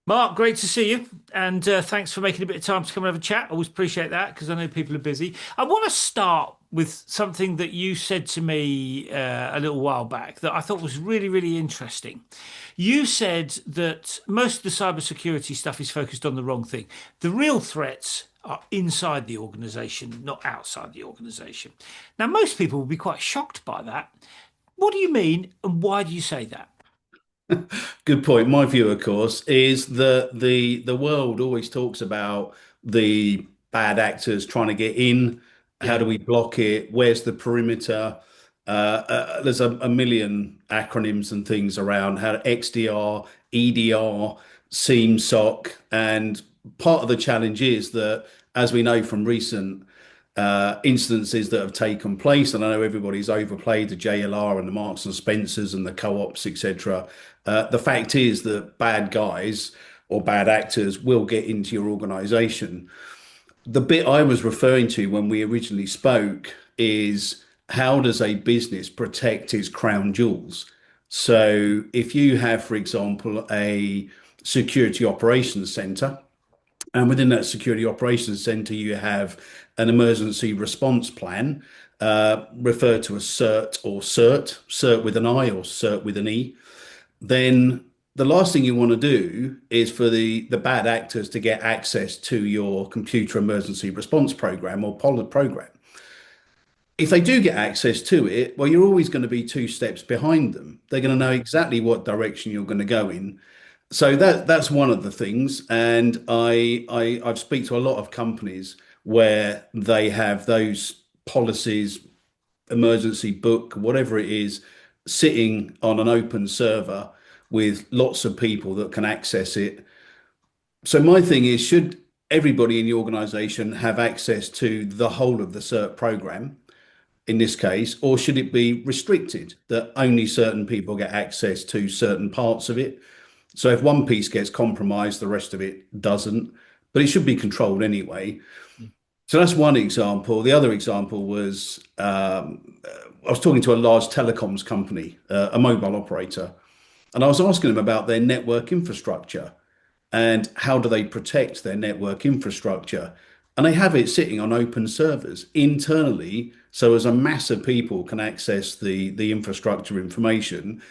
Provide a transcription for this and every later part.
Mark, great to see you. And thanks for making a bit of time to come and have a chat. Always appreciate that because I know people are busy. I want to start with something that you said to me a little while back that I thought was really, really interesting. You said that most of the cybersecurity stuff is focused on the wrong thing. The real threats are inside the organization, not outside the organization. Now, most people will be quite shocked by that. What do you mean, and why do you say that? Good point. My view, of course, is that the world always talks about the bad actors trying to get in. How Yeah. do we block it? Where's the perimeter? There's a million acronyms and things around how XDR, EDR, SIEM, SOC, and part of the challenge is that, as we know from recent instances that have taken place, and I know everybody's overplayed the JLR and the Marks and Spencers and the co-ops, etc. The fact is that bad guys or bad actors will get into your organization. The bit I was referring to when we originally spoke is how does a business protect its crown jewels? So if you have, for example, a security operations center, and within that security operations center, you have an emergency response plan, referred to as CERT with an I or CERT with an E. Then the last thing you want to do is for the bad actors to get access to your computer emergency response program or POLIT program. If they do get access to it, well, you're always going to be two steps behind them. They're going to know exactly what direction you're going to go in. So that's one of the things. And I've speak to a lot of companies where they have those policies, emergency book, whatever it is, sitting on an open server with lots of people that can access it. So my thing is, should everybody in the organization have access to the whole of the CERT program in this case, or should it be restricted that only certain people get access to certain parts of it? So if one piece gets compromised, the rest of it doesn't, but it should be controlled anyway. So that's one example. The other example was I was talking to a large telecoms company, a mobile operator, and I was asking them about their network infrastructure and how do they protect their network infrastructure. And they have it sitting on open servers internally, so as a mass of people can access the infrastructure information.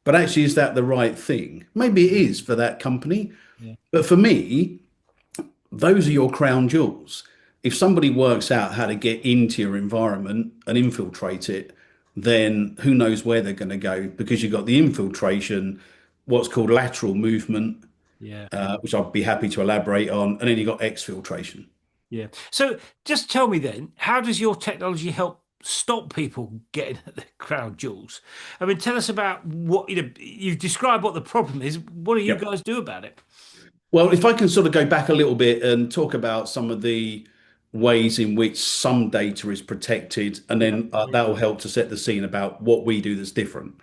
But actually, is that the right thing? Maybe it is for that company, Yeah. but for me, those are your crown jewels. If somebody works out how to get into your environment and infiltrate it, then who knows where they're going to go because you've got the infiltration, what's called lateral movement, Yeah. which I'd be happy to elaborate on, and then you've got exfiltration. Yeah. So just tell me then, how does your technology help stop people getting at the crown jewels? I mean, tell us about what, you've described what the problem is. What do you Yep. guys do about it? Well, if I can sort of go back a little bit and talk about some of the ways in which some data is protected, and Yeah. then that will help to set the scene about what we do that's different.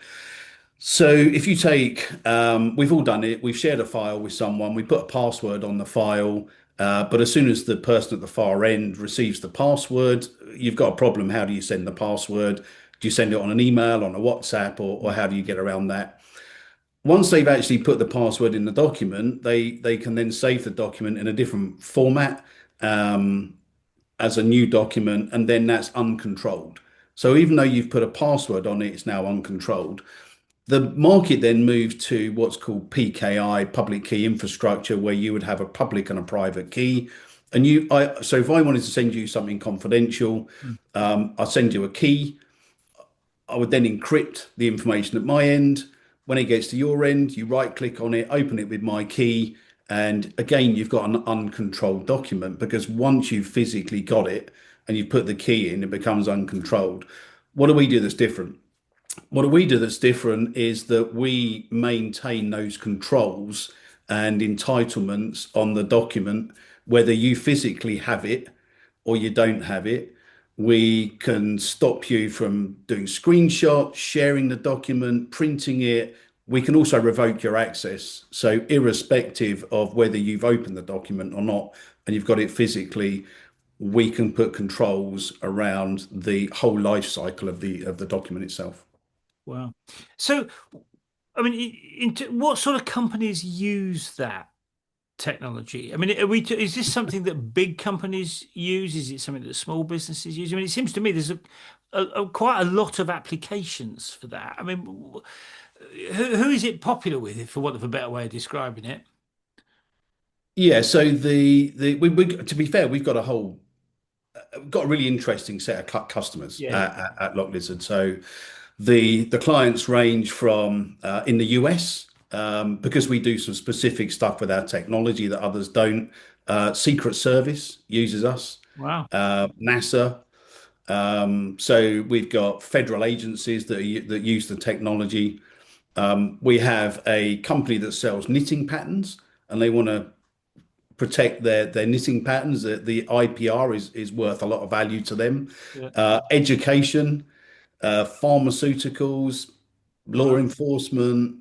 So if you take, we've all done it, we've shared a file with someone, we put a password on the file, but as soon as the person at the far end receives the password, you've got a problem. How do you send the password? Do you send it on an email, on a WhatsApp, or how do you get around that? Once they've actually put the password in the document, they can then save the document in a different format um, as a new document, and then that's uncontrolled. So even though you've put a password on it, it's now uncontrolled. The market then moved to what's called PKI, public key infrastructure, where you would have a public and a private key. And so if I wanted to send you something confidential, Mm. I'd send you a key. I would then encrypt the information at my end. When it gets to your end, you right click on it, open it with my key. And again, you've got an uncontrolled document because once you've physically got it and you've put the key in, it becomes uncontrolled. What do we do that's different? What we do that's different is that we maintain those controls and entitlements on the document, whether you physically have it or you don't have it. We can stop you from doing screenshots, sharing the document, printing it. We can also revoke your access. So, irrespective of whether you've opened the document or not, and you've got it physically, we can put controls around the whole life cycle of the document itself. Wow. So, I mean, what sort of companies use that? technology? I mean, is this something that big companies use? Is it something that small businesses use? I mean, it seems to me there's quite a lot of applications for that. I mean, who is it popular with, for want of a better way of describing it? Yeah, so we to be fair, we've got a really interesting set of customers Yeah, yeah. at Locklizard. So the clients range from in the US, because we do some specific stuff with our technology that others don't. Secret Service uses us, Wow. NASA. So we've got federal agencies that use the technology. We have a company that sells knitting patterns, and they want to protect their knitting patterns. The IPR is worth a lot of value to them. Yeah. Education, pharmaceuticals, law Wow. enforcement,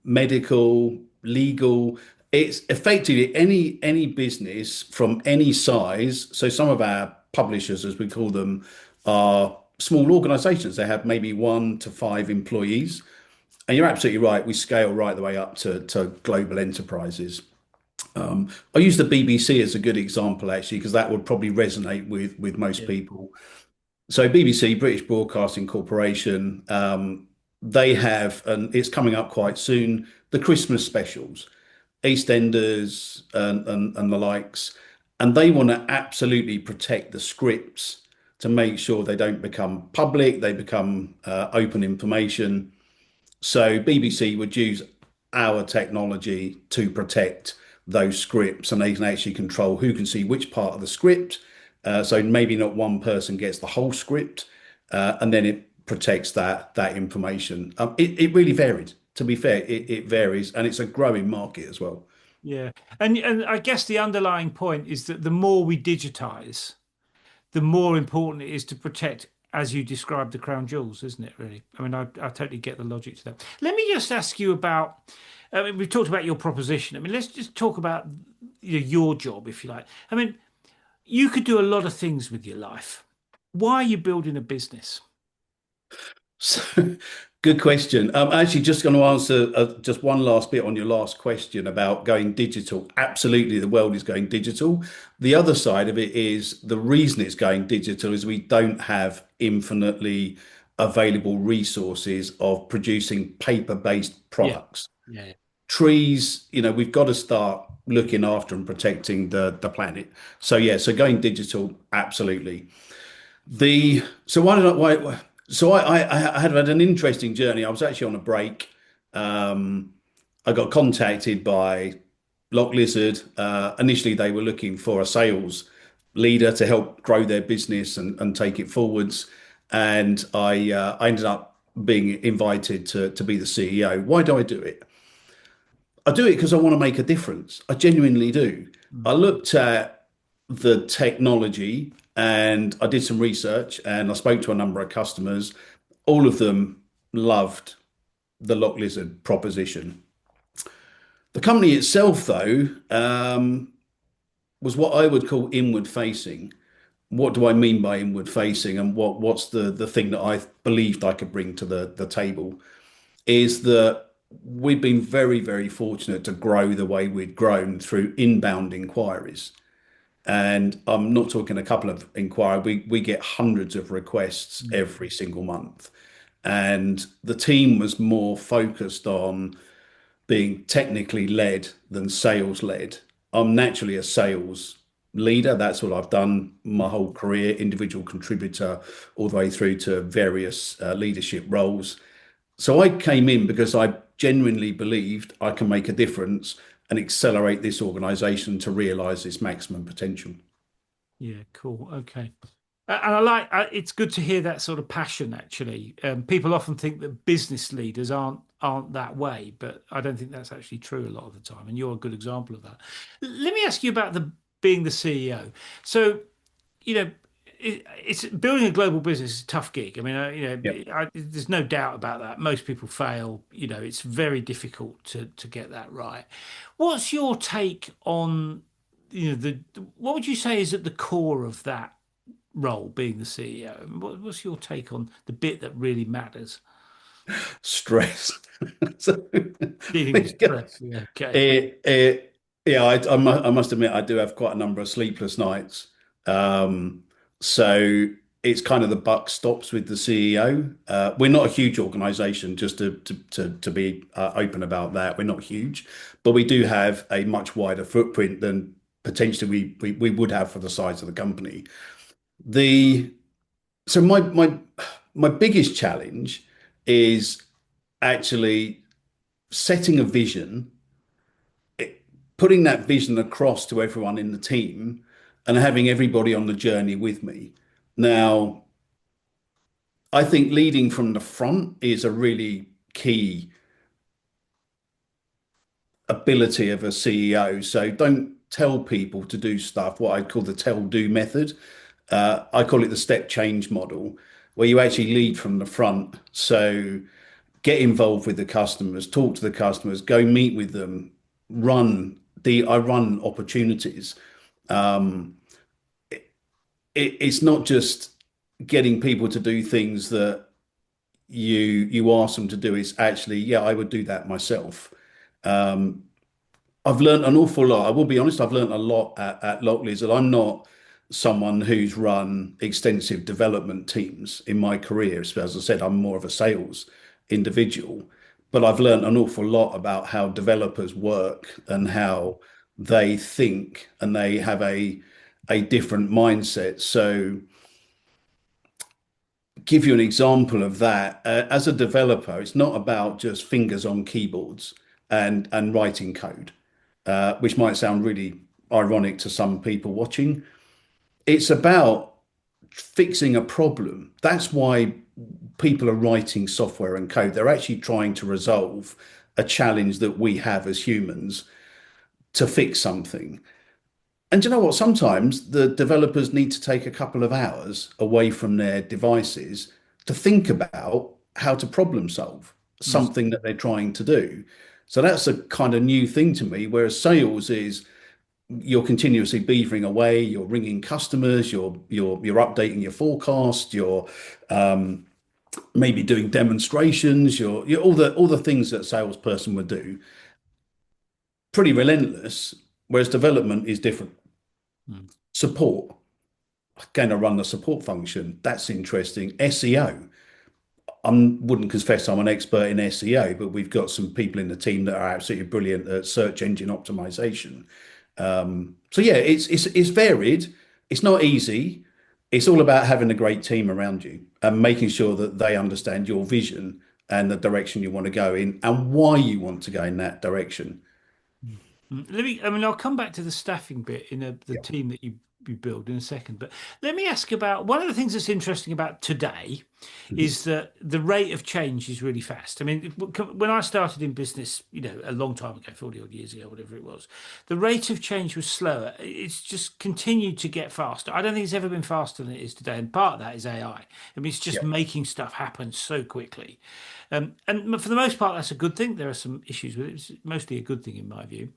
medical, legal. It's effectively any business from any size. So some of our publishers, as we call them, are small organizations. They have maybe 1 to 5 employees. And you're absolutely right. We scale right the way up to global enterprises. I use the BBC as a good example, actually, because that would probably resonate with most Yeah. people. So BBC, British Broadcasting Corporation, they have, and it's coming up quite soon, the Christmas specials, EastEnders and the likes, and they want to absolutely protect the scripts to make sure they don't become public, they become open information. So BBC would use our technology to protect those scripts, and they can actually control who can see which part of the script. So maybe not one person gets the whole script, and then it protects that information. It really varied. To be fair, it varies, and it's a growing market as well. Yeah. And I guess the underlying point is that the more we digitize, the more important it is to protect, as you described, the crown jewels, isn't it, really? I mean, I totally get the logic to that. Let me just ask you about, I mean, we've talked about your proposition. I mean, let's just talk about your job, if you like. I mean, you could do a lot of things with your life. Why are you building a business? So, good question. I'm actually just going to answer just one last bit on your last question about going digital. Absolutely, the world is going digital. The other side of it is the reason it's going digital is we don't have infinitely available resources of producing paper-based Yeah. products. Yeah. Trees, we've got to start looking after and protecting the planet. So yeah, so going digital, absolutely. The so why did I why so I had an interesting journey. I was actually on a break. Um, I got contacted by Locklizard. Initially, they were looking for a sales leader to help grow their business and take it forwards. And I ended up being invited to be the CEO. Why do I do it? I do it because I want to make a difference. I genuinely do. Mm. I looked at the technology and I did some research and I spoke to a number of customers. All of them loved the Lock Lizard proposition. The company itself, though, was what I would call inward facing. What do I mean by inward facing, and what's the thing that I believed I could bring to the table is that we've been very, very fortunate to grow the way we've grown through inbound inquiries. And I'm not talking a couple of inquiries. We get hundreds of requests Mm. every single month. And the team was more focused on being technically led than sales led. I'm naturally a sales leader. That's what I've done my Yeah. whole career, individual contributor, all the way through to various leadership roles. So I came in because I genuinely believed I can make a difference and accelerate this organization to realize its maximum potential. Yeah, cool. Okay. And I like, it's good to hear that sort of passion, actually. People often think that business leaders aren't that way, but I don't think that's actually true a lot of the time. And you're a good example of that. Let me ask you about the being the CEO. So, you know, it's building a global business is a tough gig. I mean, Yep. there's no doubt about that. Most people fail. It's very difficult to get that right. What's your take on, what would you say is at the core of that role, being the CEO? What's your take on the bit that really matters? Stress. So, Dealing with stress. Yeah. Okay. Yeah, I must admit I do have quite a number of sleepless nights. Um, so it's kind of the buck stops with the CEO. We're not a huge organization, just to be open about that. We're not huge, but we do have a much wider footprint than potentially we would have for the size of the company. The so my biggest challenge is actually setting a vision, putting that vision across to everyone in the team, and having everybody on the journey with me. Now, I think leading from the front is a really key ability of a CEO. So don't tell people to do stuff, what I'd call the tell do method. I call it the step change model, where you actually lead from the front. So get involved with the customers, talk to the customers, go meet with them, I run opportunities. Um, it's not just getting people to do things that you ask them to do. It's actually, yeah, I would do that myself. Um, I've learned an awful lot. I will be honest, I've learned a lot at Locklizard. I'm not someone who's run extensive development teams in my career. As I said, I'm more of a sales individual, but I've learned an awful lot about how developers work and how they think, and they have a different mindset. So give you an example of that. As a developer, it's not about just fingers on keyboards and writing code, which might sound really ironic to some people watching. It's about fixing a problem. That's why people are writing software and code. They're actually trying to resolve a challenge that we have as humans to fix something. And you know what? Sometimes the developers need to take a couple of hours away from their devices to think about how to problem solve Mm. something that they're trying to do. So that's a kind of new thing to me, whereas sales is you're continuously beavering away, you're ringing customers, you're updating your forecast, you're maybe doing demonstrations, you're all the things that a salesperson would do. Pretty relentless, whereas development is different. Mm. Support. Going to run the support function. That's interesting. SEO. I wouldn't confess I'm an expert in SEO, but we've got some people in the team that are absolutely brilliant at search engine optimization. So yeah, it's varied. It's not easy. It's all about having a great team around you and making sure that they understand your vision and the direction you want to go in and why you want to go in that direction. Mm. I mean, I'll come back to the staffing bit in the team that you build in a second. But let me ask about one of the things that's interesting about today Mhm. is that the rate of change is really fast. I mean, when I started in business, a long time ago, 40 odd years ago, whatever it was, the rate of change was slower. It's just continued to get faster. I don't think it's ever been faster than it is today. And part of that is AI. I mean, it's just Yeah. making stuff happen so quickly. And for the most part, that's a good thing. There are some issues with it. It's mostly a good thing in my view.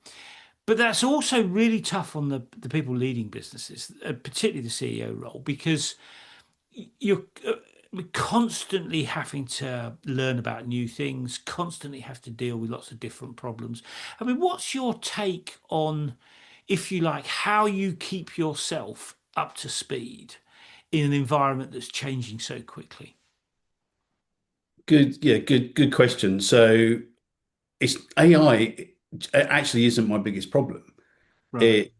But that's also really tough on the people leading businesses, particularly the CEO role, because you're constantly having to learn about new things, constantly have to deal with lots of different problems. I mean, what's your take on, if you like, how you keep yourself up to speed in an environment that's changing so quickly? Good. Yeah. Good question. So it's AI. It actually isn't my biggest problem. Right. It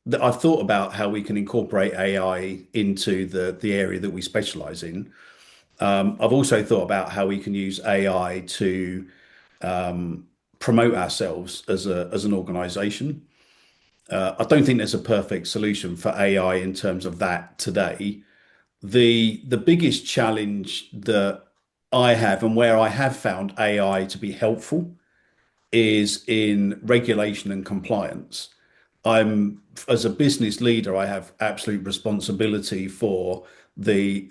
that I've thought about how we can incorporate AI into the area that we specialize in. I've also thought about how we can use AI to promote ourselves as an organization. I don't think there's a perfect solution for AI in terms of that today. The biggest challenge that I have, and where I have found AI to be helpful, is in regulation and compliance. I'm, as a business leader, I have absolute responsibility for the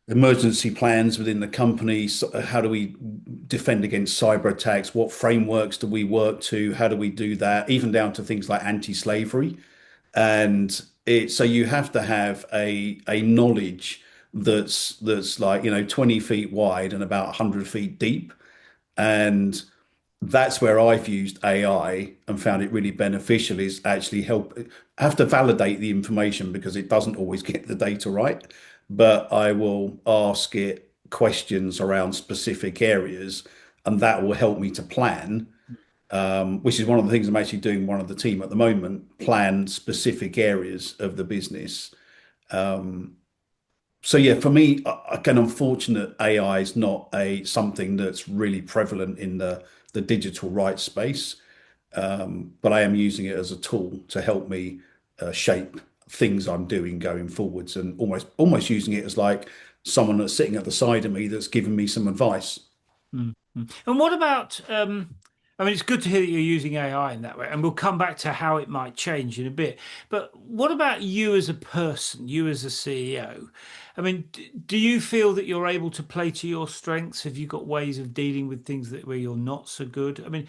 emergency plans within the company. So how do we defend against cyber attacks? What frameworks do we work to? How do we do that? Even down to things like anti-slavery. And so you have to have a knowledge that's like, 20 feet wide and about 100 feet deep. And that's where I've used AI and found it really beneficial is actually help. I have to validate the information because it doesn't always get the data right, but I will ask it questions around specific areas, and that will help me to plan. Which is one of the things I'm actually doing. One of the team at the moment plan specific areas of the business. So yeah, for me, again, unfortunate AI is not a something that's really prevalent in the digital rights space, but I am using it as a tool to help me shape things I'm doing going forwards, and almost using it as like someone that's sitting at the side of me that's giving me some advice. Mm, mm. And what about, I mean, it's good to hear that you're using AI in that way, and we'll come back to how it might change in a bit. But what about you as a person, you as a CEO? I mean, do you feel that you're able to play to your strengths? Have you got ways of dealing with things that where you're not so good? I mean,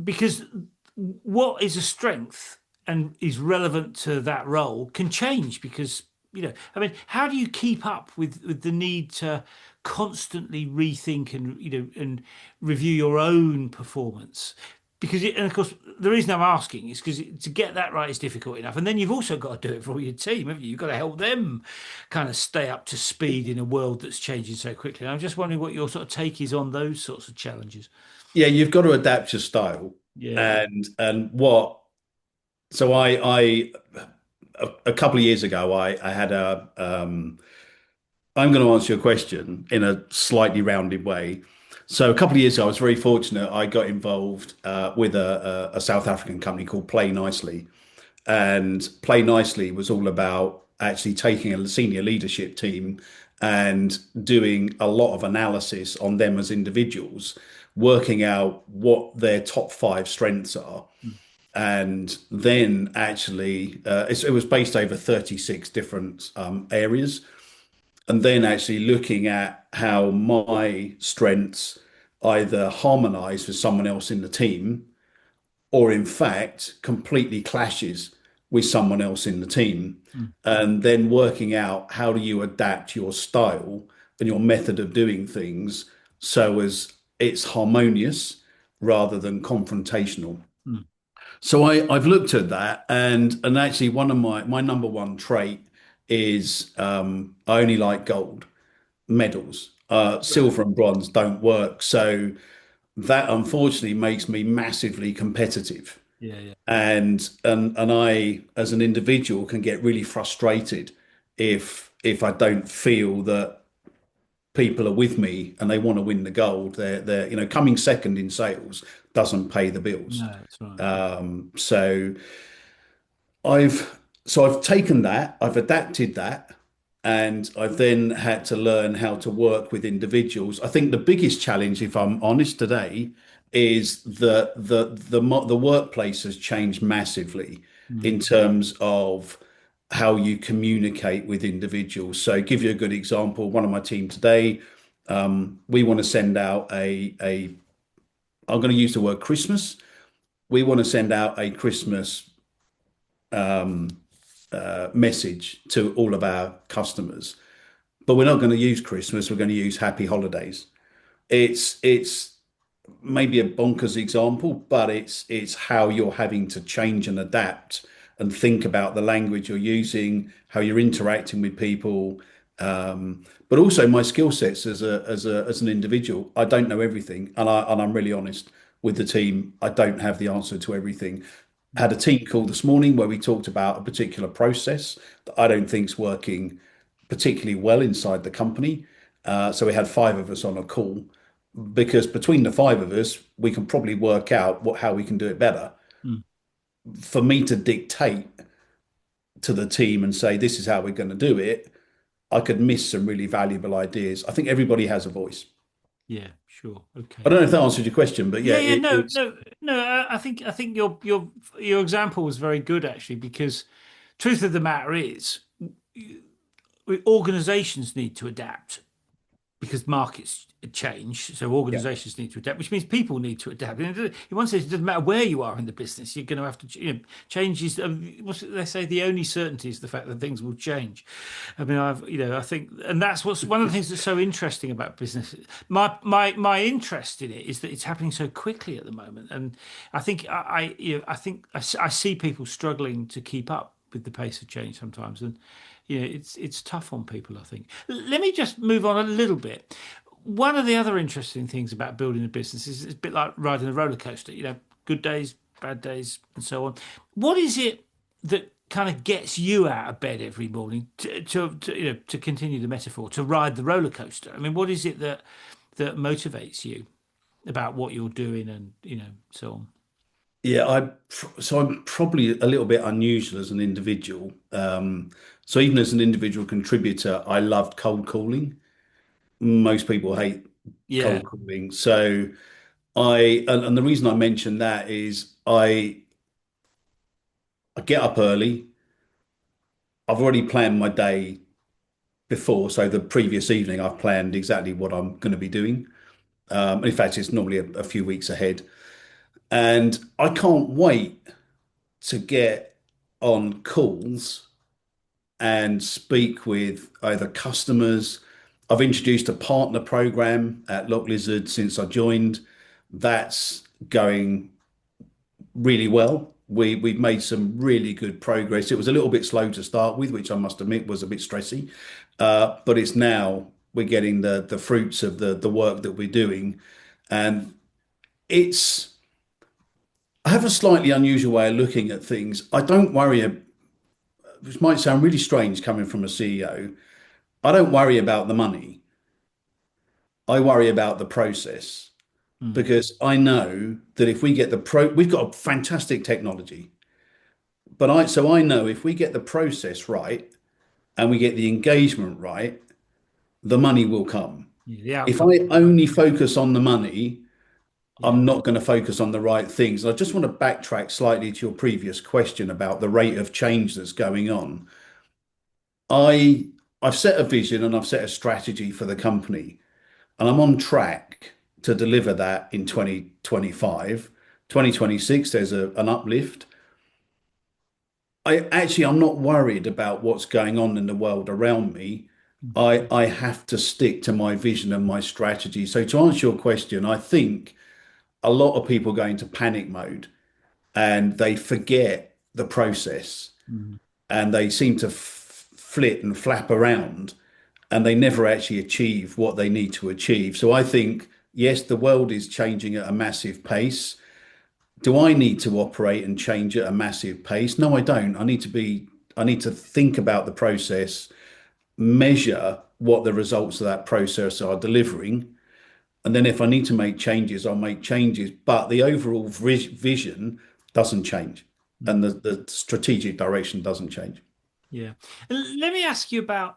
because what is a strength and is relevant to that role can change because I mean, how do you keep up with the need to constantly rethink and and review your own performance? Because and of course the reason I'm asking is because to get that right is difficult enough, and then you've also got to do it for all your team, haven't you? You've got to help them kind of stay up to speed in a world that's changing so quickly. And I'm just wondering what your sort of take is on those sorts of challenges. Yeah, you've got to adapt your style, Yeah. and what. So a couple of years ago, I had a. I'm going to answer your question in a slightly rounded way. So a couple of years ago, I was very fortunate. I got involved with a South African company called Play Nicely, and Play Nicely was all about actually taking a senior leadership team and doing a lot of analysis on them as individuals, working out what their top five strengths are, Mm, and then actually it was based over 36 different areas, and then actually looking at how my strengths either harmonize with someone else in the team or in fact completely clashes with someone else in the team, mm, and then working out how do you adapt your style and your method of doing things so as it's harmonious rather than confrontational. mm. So I've looked at that, and actually one of my number one trait is I only like gold medals. Right. Silver and bronze don't work. So that unfortunately makes me massively competitive. Yeah, yeah. And I, as an individual, can get really frustrated if I don't feel that people are with me and they want to win the gold. They're coming second in sales doesn't pay the bills. No, that's right. So I've taken that, I've adapted that, and I've then had to learn how to work with individuals. I think the biggest challenge, if I'm honest today, is that the workplace has changed massively Mm, in terms of how you communicate with individuals. So, give you a good example. One of my team today, we want to send out a. I'm going to use the word Christmas. We want to send out a Christmas message to all of our customers. But we're not going to use Christmas. We're going to use Happy Holidays. It's maybe a bonkers example, but it's how you're having to change and adapt and think about the language you're using, how you're interacting with people, but also my skill sets as an individual. I don't know everything, and I'm really honest with the team. I don't have the answer to everything. mm, Had a team call this morning where we talked about a particular process that I don't think's working particularly well inside the company. So we had five of us on a call because between the five of us, we can probably work out how we can do it better. mm. For me to dictate to the team and say this is how we're going to do it, I could miss some really valuable ideas. I think everybody has a voice. Yeah, sure. I Okay. don't know if that answered your question, but yeah, Yeah, yeah, no, it's no, no. I think your example was very good actually, because truth of the matter is, organizations need to adapt because markets change, so Yeah. organizations need to adapt, which means people need to adapt. And in one sense, it doesn't matter where you are in the business, you're going to have to, change is, what they say, the only certainty is the fact that things will change. I mean, I think, and that's what's one of the things that's so interesting about business. My interest in it is that it's happening so quickly at the moment, and I think I see people struggling to keep up with the pace of change sometimes, and it's tough on people, I think. Let me just move on a little bit. One of the other interesting things about building a business is it's a bit like riding a roller coaster, good days, bad days, and so on. What is it that kind of gets you out of bed every morning to continue the metaphor, to ride the roller coaster? I mean, what is it that motivates you about what you're doing and, so on? Yeah, so I'm probably a little bit unusual as an individual. So even as an individual contributor, I loved cold calling. Most people hate Yeah. cold calling. So and the reason I mention that is I get up early. I've already planned my day before. So the previous evening, I've planned exactly what I'm going to be doing. In fact, it's normally a few weeks ahead. And I can't wait to get on calls and speak with either customers. I've introduced a partner program at Locklizard since I joined. That's going really well. We've made some really good progress. It was a little bit slow to start with, which I must admit was a bit stressy. But it's now we're getting the fruits of the work that we're doing. And it's I have a slightly unusual way of looking at things. I don't worry, which might sound really strange coming from a CEO. I don't worry about the money. I worry about the process Mm. because I know that if we get we've got a fantastic technology, but I know if we get the process right and we get the engagement right, the money will come. Yeah, the If outcome. I only focus on the money, Yeah. I'm not going to focus on the right things. And I just want to backtrack slightly to your previous question about the rate of change that's going on. I I've set a vision and I've set a strategy for the company, and I'm on track to deliver that in 2025. 2026, there's an uplift. I'm not worried about what's going on in the world around me. Mm. I have to stick to my vision and my strategy. So to answer your question, I think a lot of people go into panic mode and they forget the process Mm. and they seem to flit and flap around and they never actually achieve what they need to achieve. So I think, yes, the world is changing at a massive pace. Do I need to operate and change at a massive pace? No, I don't. I need to think about the process, measure what the results of that process are delivering. And then if I need to make changes, I'll make changes. But the overall vision doesn't change. Mm. And the strategic direction doesn't change. Yeah. And let me ask you about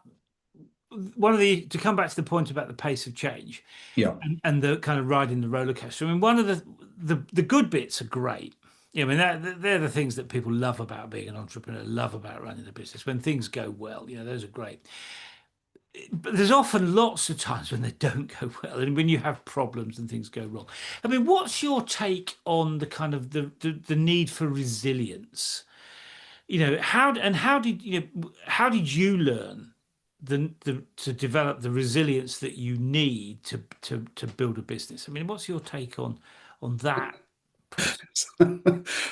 one of the to come back to the point about the pace of change Yeah. and the kind of riding the roller coaster. I mean, one of the good bits are great. Yeah, I mean, they're the things that people love about being an entrepreneur, love about running a business. When things go well, those are great. But there's often lots of times when they don't go well, and when you have problems and things go wrong. I mean, what's your take on the kind of the need for resilience? How did you learn to develop the resilience that you need to build a business? I mean, what's your take on that process?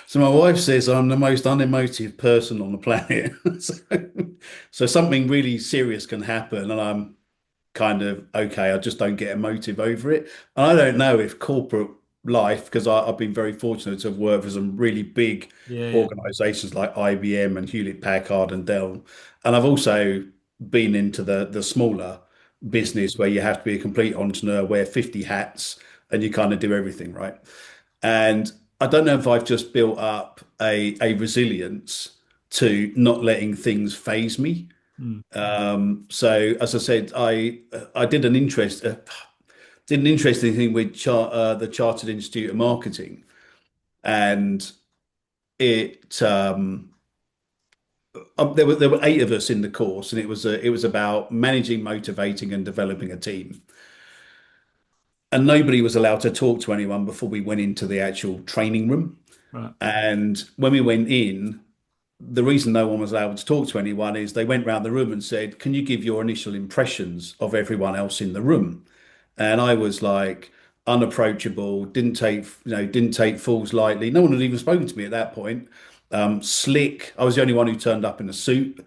So my wife says I'm the most unemotive person on the planet. So, so something really serious can happen, and I'm kind of okay. I just don't get emotive over it. And I don't know if corporate life, because I've been very fortunate to have worked for some really big Yeah, yeah. organizations like IBM and Hewlett Packard and Dell, and I've also been into the smaller business where you have to be a complete entrepreneur, wear 50 hats, and you kind of do everything, right? And I don't know if I've just built up a resilience to not letting things phase me. Mm, So as I said, I did an interesting thing with the Chartered Institute of Marketing, and it there were eight of us in the course, and it was about managing, motivating, and developing a team. and nobody was allowed to talk to anyone before we went into the actual training room. Right. And when we went in, the reason no one was allowed to talk to anyone is they went round the room and said, "Can you give your initial impressions of everyone else in the room?" And I was like unapproachable, didn't take fools lightly. No one had even spoken to me at that point. Slick. I was the only one who turned up in a suit.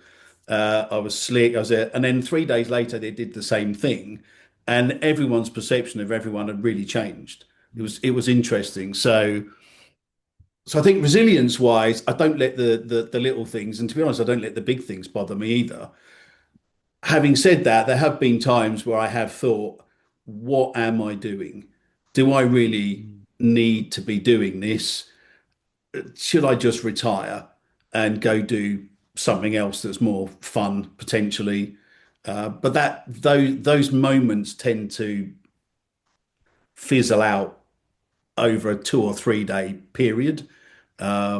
I was slick. I was there. And then 3 days later, they did the same thing, and everyone's perception of everyone had really changed. It was interesting. So I think resilience wise, I don't let the little things, and to be honest, I don't let the big things bother me either. Having said that, there have been times where I have thought, what am I doing? Do I really Mm. need to be doing this? Should I just retire and go do something else that's more fun potentially? But that those moments tend to fizzle out over a 2 or 3 day period. So I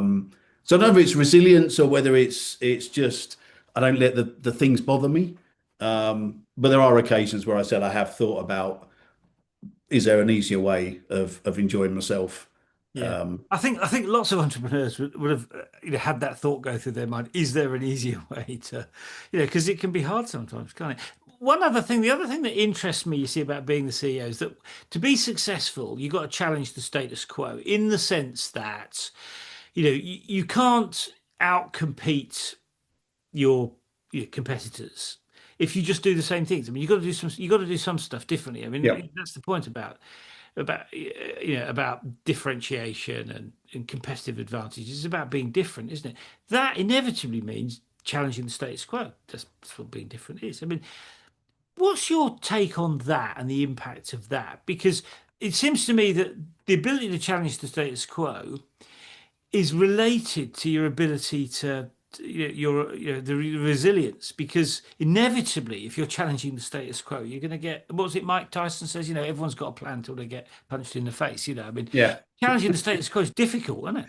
don't know if it's resilience or whether it's just I don't let the things bother me. But there are occasions where I said I have thought about is there an easier way of enjoying myself? Yeah. Um, I think lots of entrepreneurs would have had that thought go through their mind. Is there an easier way to, because it can be hard sometimes, can't it? The other thing that interests me, you see, about being the CEO is that to be successful, you've got to challenge the status quo in the sense that, you can't outcompete your your competitors if you just do the same things. I mean, you got to do some stuff differently. I yeah, mean, that's the point about differentiation and competitive advantage. It's about being different, isn't it? That inevitably means challenging the status quo. That's what being different is. I mean, what's your take on that and the impact of that? Because it seems to me that the ability to challenge the status quo is related to your ability your the resilience, because inevitably if you're challenging the status quo you're going to get, what was it Mike Tyson says, everyone's got a plan until they get punched in the face. I mean, yeah. challenging the status quo is difficult, isn't it?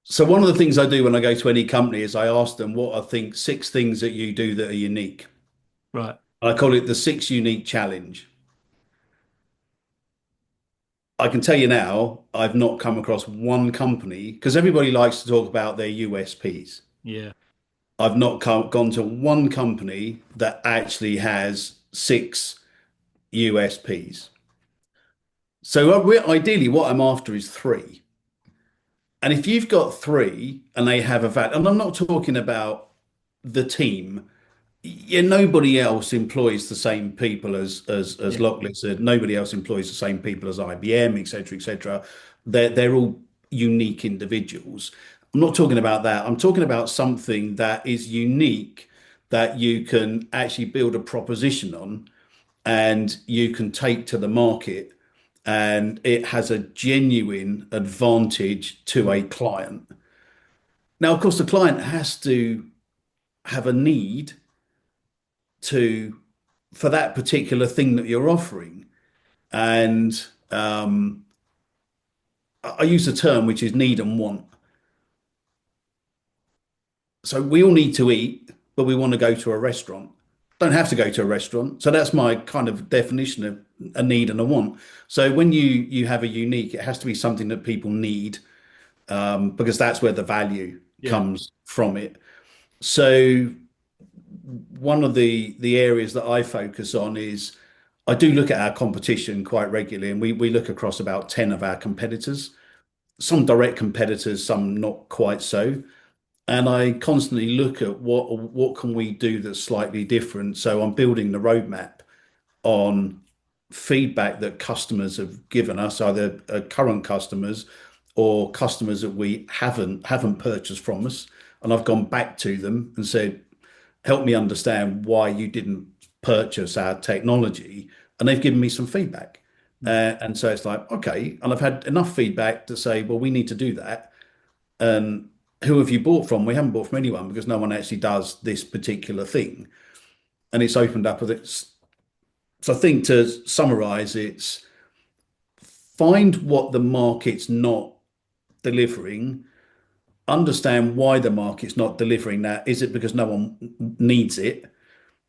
So one of the things I do when I go to any company is I ask them what I think 6 things that you do that are unique. Right. I call it the 6 unique challenge. I can tell you now, I've not come across one company because everybody likes to talk about their USPs. Yeah. I've not gone to one company that actually has 6 USPs. So ideally, what I'm after is 3. And if you've got 3 and they have a value, and I'm not talking about the team. Yeah, nobody else employs the same people as Yeah. Locklizard. Nobody else employs the same people as IBM, et cetera, et cetera. They're all unique individuals. I'm not talking about that. I'm talking about something that is unique that you can actually build a proposition on and you can take to the market and it has a genuine advantage to a Mm. client. Now, of course, the client has to have a need to for that particular thing that you're offering. And I use a term which is need and want. So we all need to eat, but we want to go to a restaurant. Don't have to go to a restaurant. So that's my kind of definition of a need and a want. So when you have a unique, it has to be something that people need, because that's where the value Yeah. comes from it. So one of the areas that I focus on is I do look at our competition quite regularly, and we look across about 10 of our competitors, some direct competitors, some not quite so. And I constantly look at what can we do that's slightly different. So I'm building the roadmap on feedback that customers have given us, either current customers or customers that we haven't purchased from us. And I've gone back to them and said, help me understand why you didn't purchase our technology. And they've given me some feedback. Mm. And so it's like, okay. And I've had enough feedback to say, well, we need to do that. And who have you bought from? We haven't bought from anyone because no one actually does this particular thing. And it's opened up with it. So I think to summarize, it's find what the market's not delivering, understand why the market's not delivering that. Is it because no one needs it?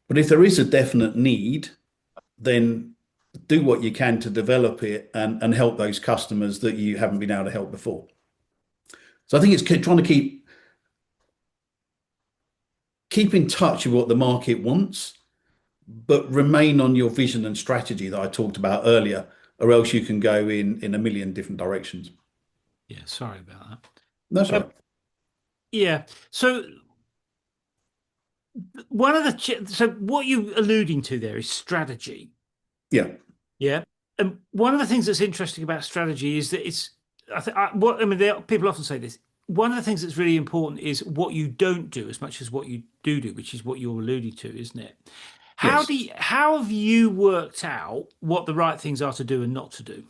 But if there is a definite need, then do what you can to develop it and help those customers that you haven't been able to help before. So I think it's trying to keep in touch with what the market wants, but remain on your vision and strategy that I talked about earlier, or else you can go in a million different directions. Yeah, sorry about That's that. right. Yeah. So one of the so what you're alluding to there is strategy. Yeah. Yeah. And one of the things that's interesting about strategy is that it's, I think, what I mean, people often say this. One of the things that's really important is what you don't do as much as what you do, which is what you're alluding to, isn't it? Yes. How have you worked out what the right things are to do and not to do?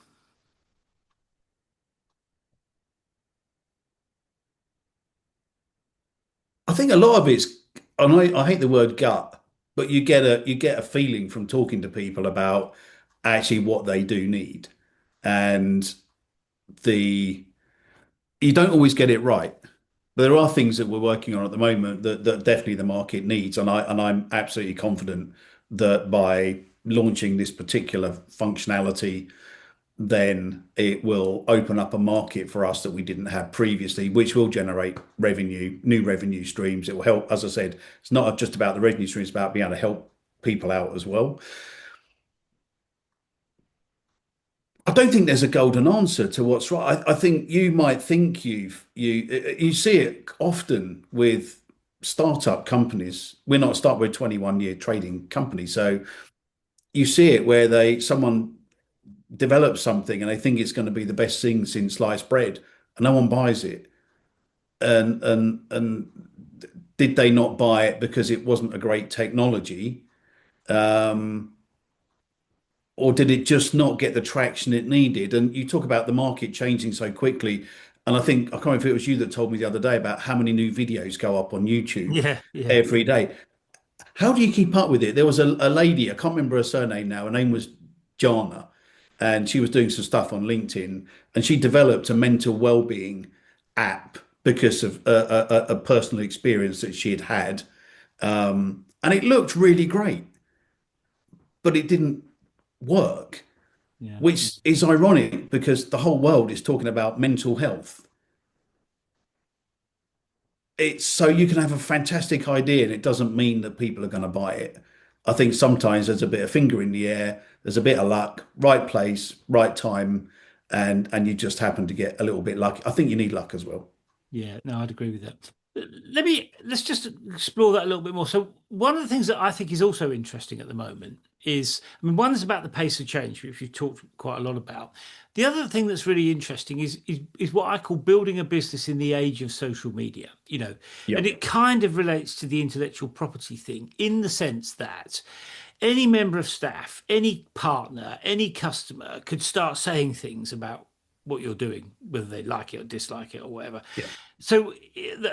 I think a lot of it's, and I hate the word gut, but you get a feeling from talking to people about actually what they do need. And the you don't always get it right. But there are things that we're working on at the moment that definitely the market needs. And I'm absolutely confident that by launching this particular functionality, then it will open up a market for us that we didn't have previously, which will generate revenue, new revenue streams. It will help, as I said, it's not just about the revenue streams, it's about being able to help people out as well. I don't think there's a golden answer to what's right. I think you might think you see it often with startup companies. We're not start with 21-year trading company, so you see it where someone develops something and they think it's going to be the best thing since sliced bread, and no one buys it. And did they not buy it because it wasn't a great technology? Um, or did it just not get the traction it needed? And you talk about the market changing so quickly. And I think, I can't remember if it was you that told me the other day about how many new videos go up on YouTube Yeah, yeah, every day. How do you keep up with it? There was a lady, I can't remember her surname now. Her name was Jana, and she was doing some stuff on LinkedIn, and she developed a mental well-being app because of a personal experience that she had had. And it looked really great, but it didn't work, yeah, which is ironic because the whole world is talking about mental health. It's so you can have a fantastic idea and it doesn't mean that people are going to buy it. I think sometimes there's a bit of finger in the air, there's a bit of luck, right place, right time, and you just happen to get a little bit lucky. I think you need luck as well. yeah. No, I'd agree with that. Let's just explore that a little bit more. So one of the things that I think is also interesting at the moment is, I mean, one is about the pace of change, which you've talked quite a lot about. The other thing that's really interesting is what I call building a business in the age of social media, Yeah. and it kind of relates to the intellectual property thing in the sense that any member of staff, any partner, any customer could start saying things about what you're doing, whether they like it or dislike it or whatever. Yeah. So,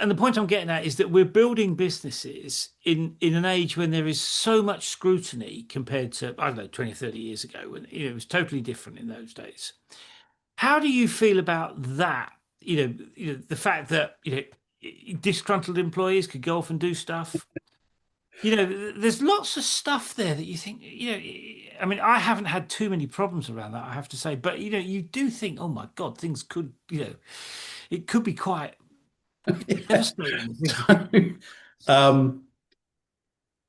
and the point I'm getting at is that we're building businesses in an age when there is so much scrutiny compared to, I don't know, 20, 30 years ago, when it was totally different in those days. How do you feel about that? The fact that disgruntled employees could go off and do stuff. There's lots of stuff there that you think, I mean, I haven't had too many problems around that, I have to say, but you do think, oh my God, things could, it could be quite devastating. Um,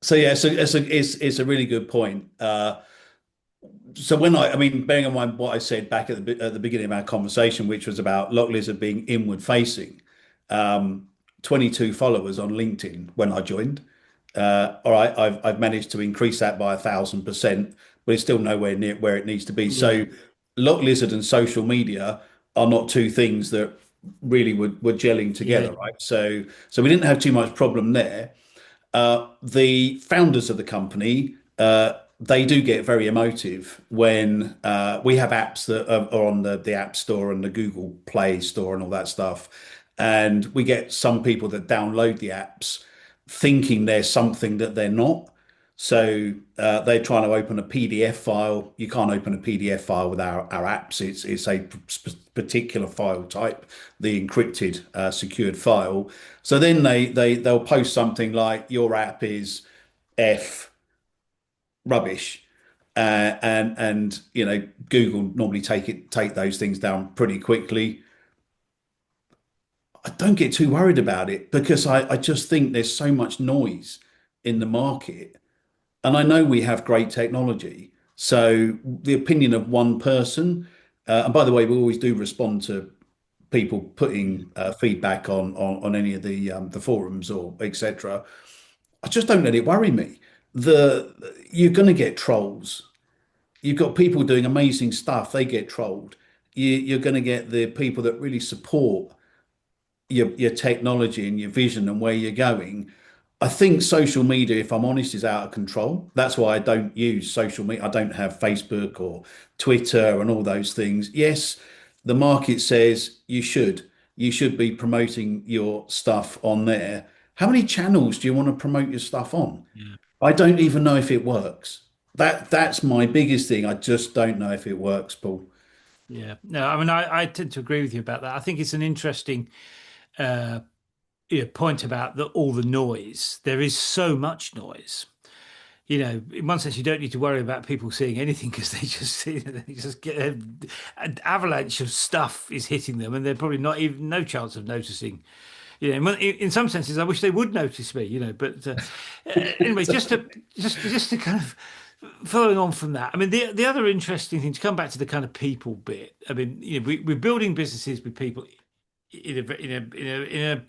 so yeah, it's a really good point. So I mean, bearing in mind what I said back at the beginning of our conversation, which was about Locklizard being inward facing, 22 followers on LinkedIn when I joined. All right, I've managed to increase that by 1,000%, but it's still nowhere near where it needs to be. Yeah, So, Locklizard and social media are not two things that really were gelling yeah, together, right? So we didn't have too much problem there. The founders of the company, they do get very emotive when we have apps that are on the App Store and the Google Play Store and all that stuff. And we get some people that download the apps thinking there's something that they're not. So they're trying to open a PDF file. You can't open a PDF file with our apps. It's a particular file type, the encrypted, secured file. So then they'll post something like your app is F rubbish, and Google normally take those things down pretty quickly. I don't get too worried about it because I just think there's so much noise in the market. And I know we have great technology. So the opinion of one person, and by the way, we always do respond to people putting feedback on any of the forums or etc. I just don't let it worry me. The You're going to get trolls. You've got people doing amazing stuff. They get trolled. You're going to get the people that really support your technology and your vision and where you're going. I think social media, if I'm honest, is out of control. That's why I don't use social media. I don't have Facebook or Twitter and all those things. Yes, the market says you should. You should be promoting your stuff on there. How many channels do you want to promote your stuff on? Yeah. I don't even know if it works. That's my biggest thing. I just don't know if it works, Paul. Yeah. No, I mean, I tend to agree with you about that. I think it's an interesting uh, point about all the noise. There is so much noise. In one sense, you don't need to worry about people seeing anything because they just get an avalanche of stuff is hitting them, and they're probably not even no chance of noticing. In some senses, I wish they would notice me. But anyway, just to kind of following on from that. I mean, the other interesting thing to come back to the kind of people bit. I mean, we're building businesses with people in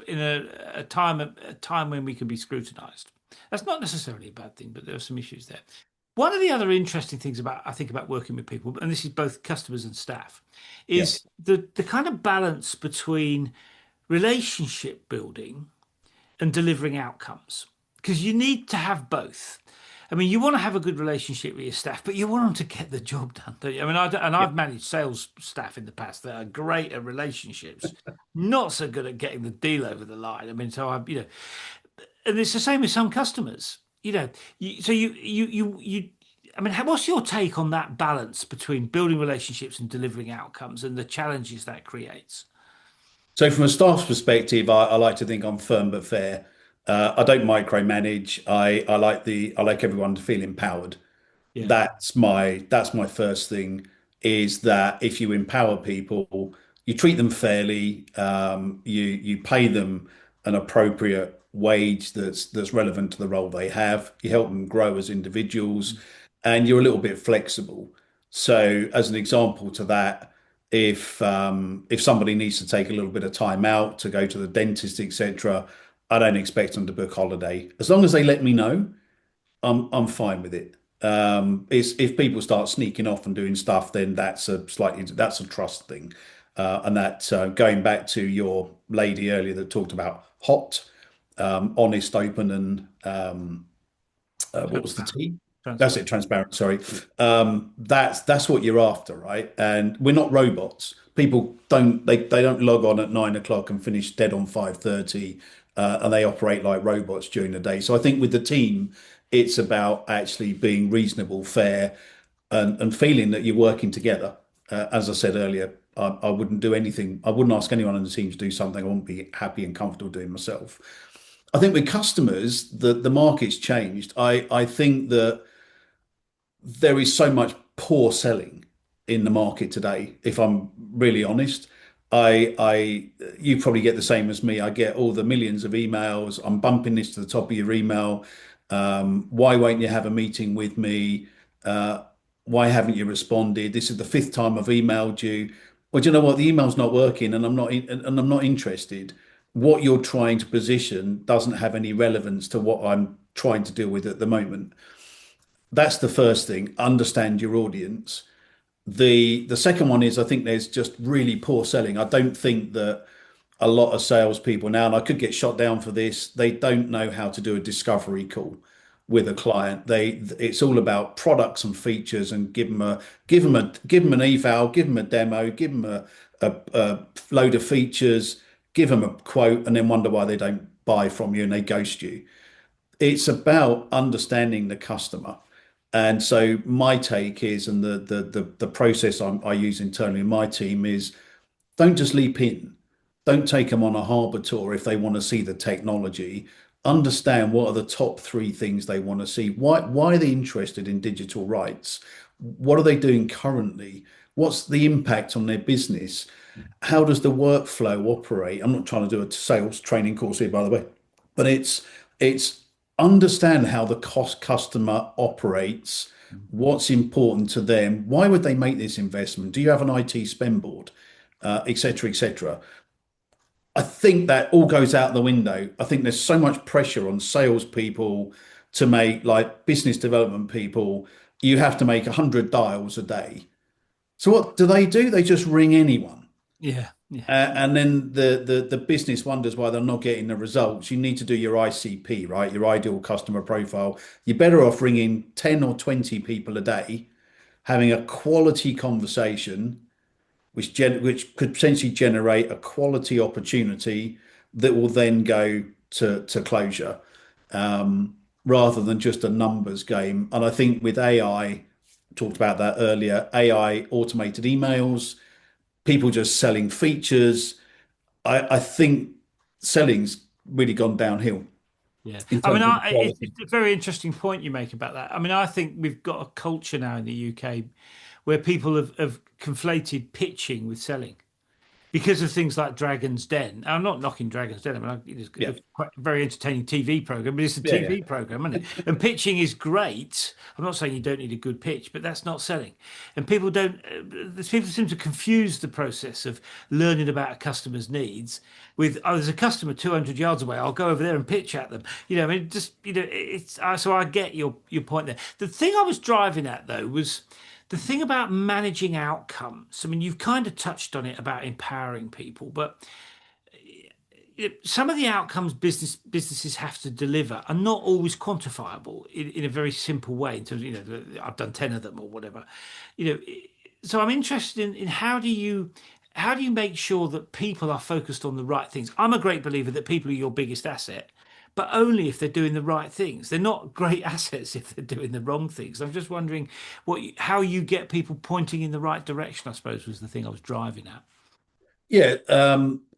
a time when we can be scrutinized. That's not necessarily a bad thing, but there are some issues there. One of the other interesting things I think about working with people, and this is both customers and staff, Yeah. is the kind of balance between relationship building and delivering outcomes. Because you need to have both. I mean, you want to have a good relationship with your staff, but you want them to get the job done, don't you? I mean, Yeah. I've managed sales staff in the past that are great at relationships, not so good at getting the deal over the line. I mean, and it's the same with some customers. I mean, what's your take on that balance between building relationships and delivering outcomes and the challenges that creates? So from a staff's perspective, I like to think I'm firm but fair. I don't micromanage. I like everyone to feel empowered. Yeah. That's my first thing is that if you empower people, you treat them fairly, you pay them an appropriate wage that's relevant to the role they have. You help them grow as individuals, and you're a little bit flexible. So, as an example to that, if somebody needs to take a little bit of time out to go to the dentist, etc., I don't expect them to book holiday. As long as they let me know, I'm fine with it. It's if people start sneaking off and doing stuff, then that's a trust thing. And that going back to your lady earlier that talked about hot, honest, open, and what was the Transparent. T? That's Transparent. it, transparent. Sorry. That's what you're after, right? And we're not robots. People they don't log on at 9 o'clock and finish dead on 5:30, and they operate like robots during the day. So I think with the team, it's about actually being reasonable, fair, and feeling that you're working together. As I said earlier, I wouldn't do anything. I wouldn't ask anyone on the team to do something I wouldn't be happy and comfortable doing myself. I think with customers, the market's changed. I think that there is so much poor selling in the market today. If I'm really honest, you probably get the same as me. I get all the millions of emails. I'm bumping this to the top of your email. Why won't you have a meeting with me? Uh, why haven't you responded? This is the fifth time I've emailed you. Well, do you know what? The email's not working, and I'm not interested. What you're trying to position doesn't have any relevance to what I'm trying to deal with at the moment. That's the first thing. Understand your audience. The second one is I think there's just really poor selling. I don't think that a lot of salespeople now, and I could get shot down for this, they don't know how to do a discovery call with a client. It's all about products and features and give them an eval, give them a demo, give them a load of features, give them a quote, and then wonder why they don't buy from you and they ghost you. It's about understanding the customer. And so my take is, and the process I use internally in my team is don't just leap in. Don't take them on a harbour tour if they want to see the technology. understand what are the top three things they want to see. Why are they interested in digital rights? What are they doing currently? What's the impact on their business? How does the workflow operate? I'm not trying to do a sales training course here, by the way, but it's understand how the cost customer operates, what's important to them, why would they make this investment? Do you have an IT spend board, et cetera, et cetera. I think that all goes out the window. I think there's so much pressure on salespeople to make, like business development people, you have to make 100 dials a day. So what do? They just ring anyone. Yeah, yeah, And then the business wonders why they're not getting the results. You need to do your ICP, right? Your ideal customer profile. You're better off ringing 10 or 20 people a day, having a quality conversation, which could potentially generate a quality opportunity that will then go to closure, rather than just a numbers game. And I think with AI, talked about that earlier, AI automated emails, people just selling features. I think selling's really gone downhill yeah. in I mean, terms of the it's quality. a very interesting point you make about that. I mean, I think we've got a culture now in the UK where people have conflated pitching with selling, because of things like Dragon's Den. I'm not knocking Dragon's Den. I mean, it's Yeah, quite a very entertaining TV program, but it's a yeah, yeah. TV program, isn't it? And pitching is great. I'm not saying you don't need a good pitch, but that's not selling. And people don't. People seem to confuse the process of learning about a customer's needs with, oh, there's a customer 200 yards away. I'll go over there and pitch at them. I mean, just it's. So I get your point there. The thing I was driving at though was the thing about managing outcomes. I mean, you've kind of touched on it about empowering people, but some of the outcomes businesses have to deliver are not always quantifiable in a very simple way. In terms of, I've done 10 of them or whatever. you know so I'm interested in how do you make sure that people are focused on the right things? I'm a great believer that people are your biggest asset, but only if they're doing the right things. They're not great assets if they're doing the wrong things. I'm just wondering how you get people pointing in the right direction, I suppose, was the thing I was driving at. Yeah.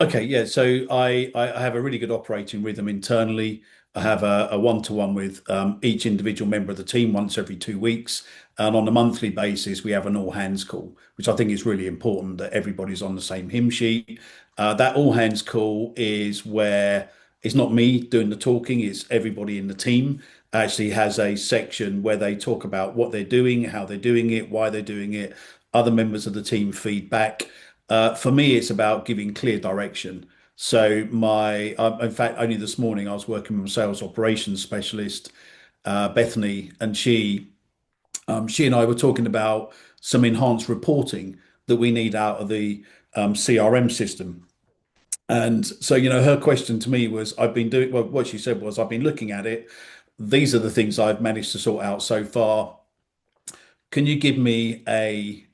Okay. Yeah. So I have a really good operating rhythm internally. I have a one-to-one with each individual member of the team once every 2 weeks. And on a monthly basis, we have an all hands call, which I think is really important that everybody's on the same hymn sheet. That all hands call is where it's not me doing the talking, it's everybody in the team actually has a section where they talk about what they're doing, how they're doing it, why they're doing it. Other members of the team feedback. For me, it's about giving clear direction. So in fact, only this morning I was working with a sales operations specialist, Bethany, and she and I were talking about some enhanced reporting that we need out of the CRM system. And so, her question to me was, I've been doing, well, what she said was, I've been looking at it. These are the things I've managed to sort out so far. Can you give me a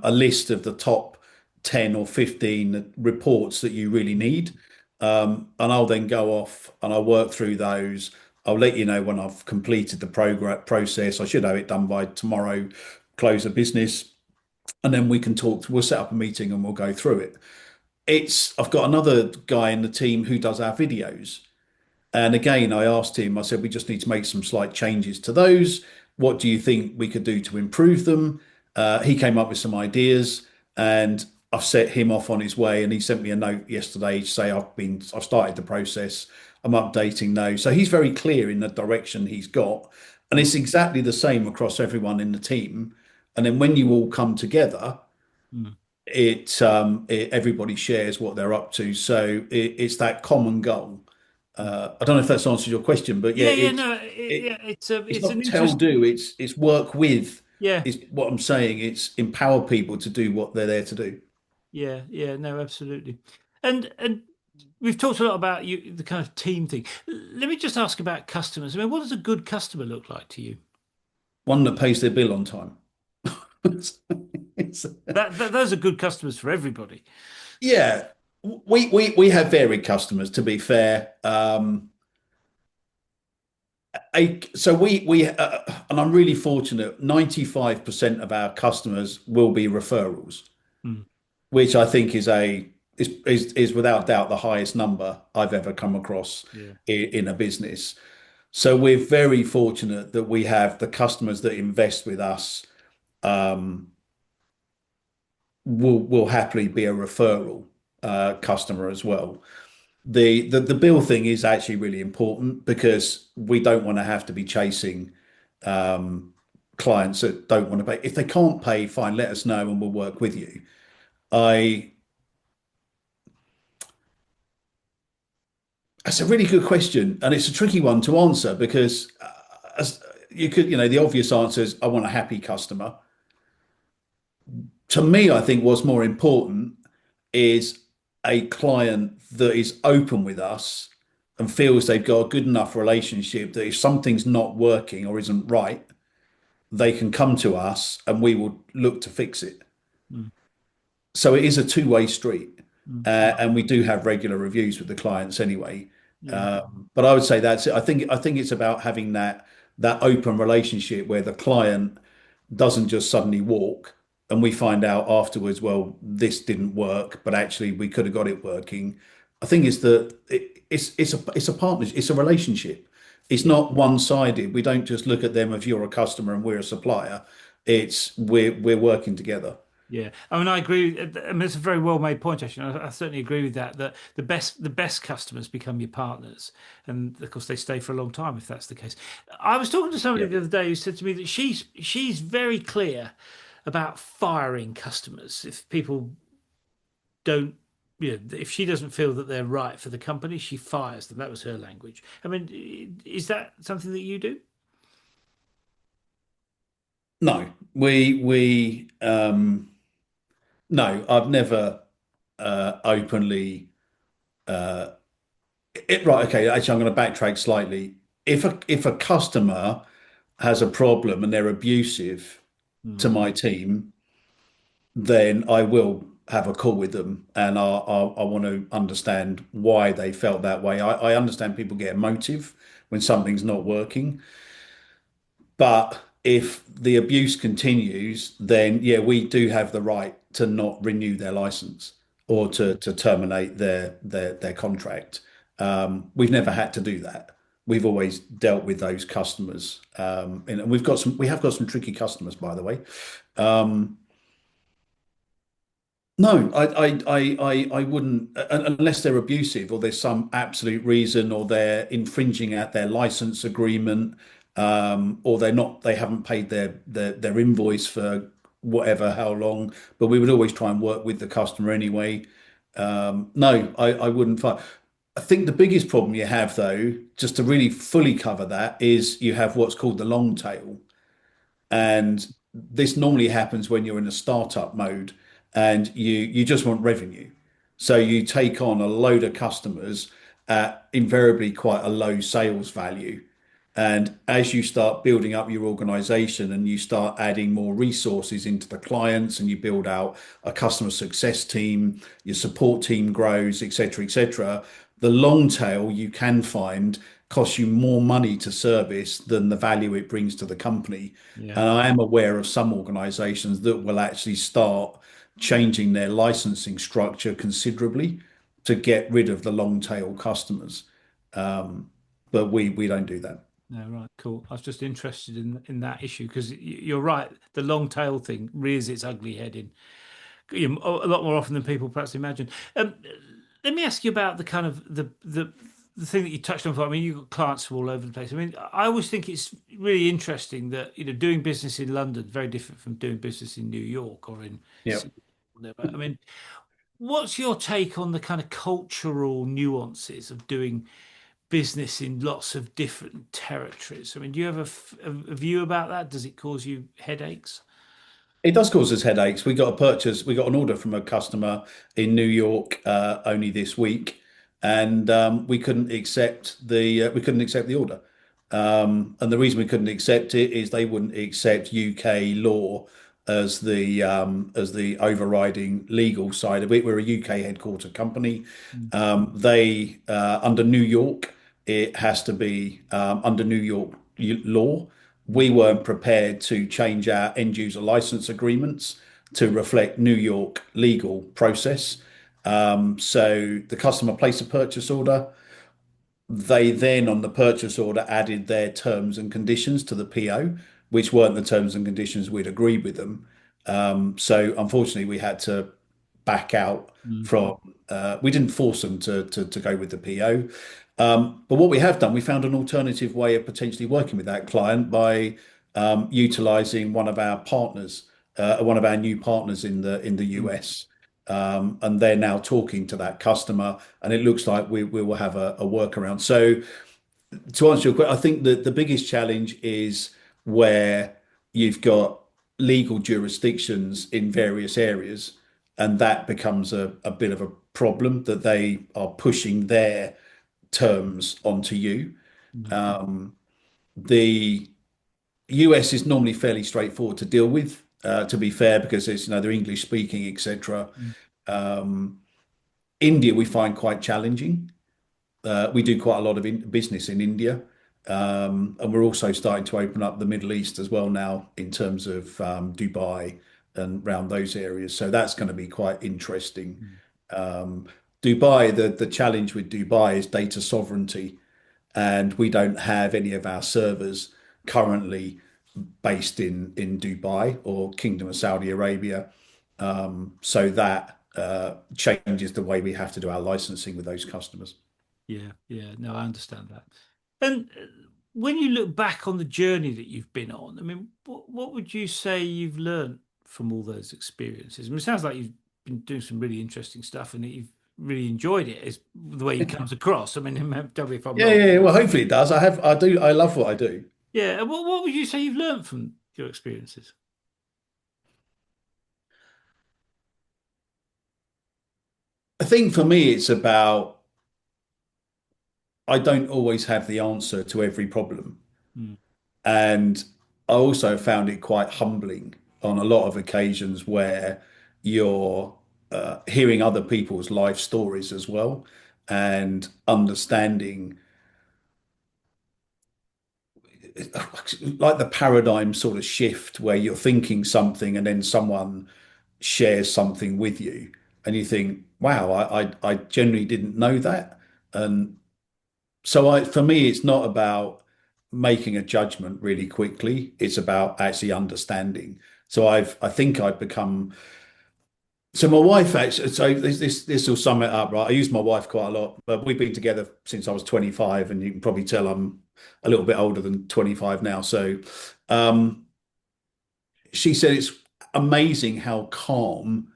list of the top 10 or 15 reports that you really need? And I'll then go off and I'll work through those. I'll let you know when I've completed the program process. I should have it done by tomorrow, close of business, and then we can talk. We'll set up a meeting and we'll go through it. I've got another guy in the team who does our videos. And again, I asked him, I said, we just need to make some slight changes to those. What do you think we could do to improve them? He came up with some ideas and I've set him off on his way. And he sent me a note yesterday to say, I've started the process. I'm updating those. So he's very clear in the direction he's got. And it's exactly the same across everyone in the team. And then when you all come together, Mm. everybody shares what they're up to. So it's that common goal. I don't know if that's answered your question, but yeah, Yeah, yeah, no, it yeah, it's it's an not tell interesting. do, it's work with Yeah, is what I'm saying. It's empower people to do what they're there to do. yeah, yeah, no, absolutely. And we've talked a lot about the kind of team thing. Let me just ask about customers. I mean, what does a good customer look like to you? One that pays their bill on time. It's- Those are good customers for everybody. yeah, we have varied customers. To be fair, and I'm really fortunate. 95% of our customers will be referrals, Mm. which I think is a is without doubt the highest number I've ever come across Yeah. in a business. So we're very fortunate that we have the customers that invest with us um, will happily be a referral customer as well. The bill thing is actually really important because we don't want to have to be chasing um, clients that don't want to pay. If they can't pay, fine, let us know and we'll work with you. I That's a really good question, and it's a tricky one to answer because as you could, the obvious answer is I want a happy customer. To me, I think what's more important is a client that is open with us and feels they've got a good enough relationship that if something's not working or isn't right, they can come to us and we will look to fix it. Mm, So it is a two-way street, mm, and we do have regular reviews with the clients anyway. yeah. But I would say that's it. I think it's about having that open relationship where the client doesn't just suddenly walk and we find out afterwards, well, this didn't work, but actually we could have got it working. I think it's that it's a partnership, it's a relationship. It's Yeah. not one-sided. We don't just look at them if you're a customer and we're a supplier. It's we're working together. Yeah, I mean, I agree. I mean, it's a very well made point, actually. I certainly agree with that. That the best customers become your partners, and of course they stay for a long time if that's the case. I was talking to somebody Yeah. the other day who said to me that she's very clear about firing customers if people don't. If she doesn't feel that they're right for the company, she fires them. That was her language. I mean, is that something that you do? No, we no, I've never openly right. Okay, actually, I'm going to backtrack slightly. If a customer has a problem and they're abusive Mm, to my team, then I will have a call with them and I want to understand why they felt that way. I understand people get emotive when something's not working. But if the abuse continues, then yeah, we do have the right to not renew their license or mm, to terminate their contract. We've never had to do that. We've always dealt with those customers, and we have got some tricky customers, by the way. Um, no, I wouldn't unless they're abusive or there's some absolute reason or they're infringing at their license agreement, or they haven't paid their invoice for whatever, how long. But we would always try and work with the customer anyway. No, I wouldn't fight. I think the biggest problem you have, though, just to really fully cover that, is you have what's called the long tail. And this normally happens when you're in a startup mode and you just want revenue. So you take on a load of customers at invariably quite a low sales value. And as you start building up your organization and you start adding more resources into the clients and you build out a customer success team, your support team grows, et cetera, the long tail you can find costs you more money to service than the value it brings to the company. yeah. And I am aware of some organizations that will actually start changing their licensing structure considerably to get rid of the long tail customers. But we don't do that. No, right, cool. I was just interested in that issue because you're right. The long tail thing rears its ugly head in a lot more often than people perhaps imagine. Let me ask you about the kind of the thing that you touched on. I mean, you've got clients from all over the place. I mean, I always think it's really interesting that doing business in London very different from doing business in New York or in Yeah. Sydney or whatever. I mean, what's your take on the kind of cultural nuances of doing business in lots of different territories? I mean, do you have a view about that? Does it cause you headaches? It does cause us headaches. We got an order from a customer in New York only this week, and we couldn't accept the order. And the reason we couldn't accept it is they wouldn't accept UK law as the overriding legal side of it. We're a UK headquartered company. Mm, They under New York, it has to be under New York law. mm, We weren't prepared to change our end user license agreements to reflect New York legal process. So the customer placed a purchase order. They then, on the purchase order, added their terms and conditions to the PO, which weren't the terms and conditions we'd agreed with them. So unfortunately, we had to back out Mm. from. We didn't force them to go with the PO, but what we have done, we found an alternative way of potentially working with that client by utilizing one of our partners, one of our new partners in the Mm. US. And they're now talking to that customer, and it looks like we will have a workaround. So, to answer your question, I think that the biggest challenge is where you've got legal jurisdictions in various areas, and that becomes a bit of a problem that they are pushing their terms onto you. Mm. The US is normally fairly straightforward to deal with, to be fair, because it's they're English speaking, etc. Mm. India we find quite challenging. We do quite a lot of business in India, and we're also starting to open up the Middle East as well now in terms of Dubai and around those areas. So that's going to be quite interesting. Mm. Um, Dubai, the challenge with Dubai is data sovereignty, and we don't have any of our servers currently based in Dubai or Kingdom of Saudi Arabia. So that changes the way we have to do our licensing with those customers. Yeah, yeah. No, I understand that. And when you look back on the journey that you've been on, I mean, what would you say you've learned from all those experiences? I mean, it sounds like you've been doing some really interesting stuff and that you've really enjoyed it, is the way it comes across. I mean, tell me if I'm Yeah, wrong. yeah, yeah. Well, hopefully it does. I do. I love what I do. Yeah. And what would you say you've learned from your experiences? I think for me, it's about I don't always have the answer to every problem. Mm. And I also found it quite humbling on a lot of occasions where you're hearing other people's life stories as well and understanding like the paradigm sort of shift where you're thinking something and then someone shares something with you and you think, wow, I generally didn't know that. And so for me, it's not about making a judgment really quickly. It's about actually understanding. So I think I've become. So my wife actually. So this will sum it up, right? I use my wife quite a lot, but we've been together since I was 25, and you can probably tell I'm a little bit older than 25 now. So, um, she said it's amazing how calm